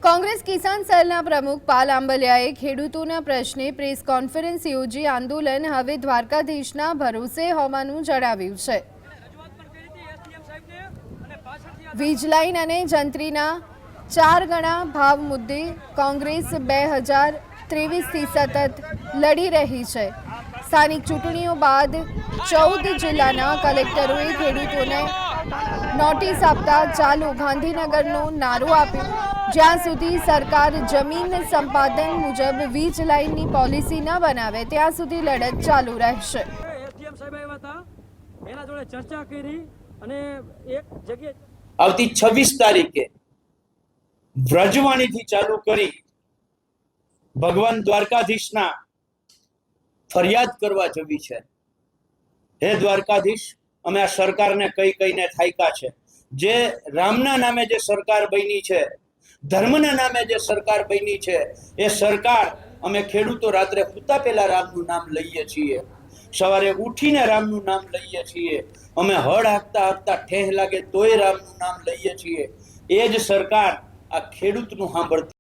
કોંગ્રેસ કિસાન સેલના પ્રમુખ પાલ આંબલિયાએ ખેડૂતોના પ્રશ્ને પ્રેસ કોન્ફરન્સ યોજી આંદોલન હવે દ્વારકાધીશના ભરોસે હોવાનું જણાવ્યું છે। વીજ લાઇન અને જંત્રીના 4 ગણા ભાવ મુદ્દે કોંગ્રેસ 2023થી સતત લડી રહી છે। સ્થાનિક ચૂંટણીઓ બાદ 14 જિલ્લાના કલેક્ટરોએ ખેડૂતોને નોટિસ આપતા ચાલો ગાંધીનગરનો નારો આપ્યો। જ્યાં સુધી સરકાર જમીન સંપાદન મુજબ વીજ લાઇનની પોલિસી ન બનાવે ત્યાં સુધી લડત ચાલુ રહેશે। આવતી 26 તારીખે વ્રજવાણીથી ચાલુ કરી ભગવાન દ્વારકાધીશના ફરિયાદ કરવા જવી છે। હે દ્વારકાધીશ, અમે આ સરકારને કહીને થાક્યા છે। જે રામના નામે જે સરકાર બની છે, ધર્મના નામે જે સરકાર બની છે, એ સરકાર અમે ખેડૂતો રાત્રે સૂતા પહેલા રામનું નામ લઈએ છીએ, સવારે ઉઠીને રામનું નામ લઈએ છીએ, અમે હળ હાંકતા હાંકતા ઠેહ લાગે તોય રામનું નામ લઈએ છીએ। એ જ સરકાર આ ખેડૂતનું સાંભળતી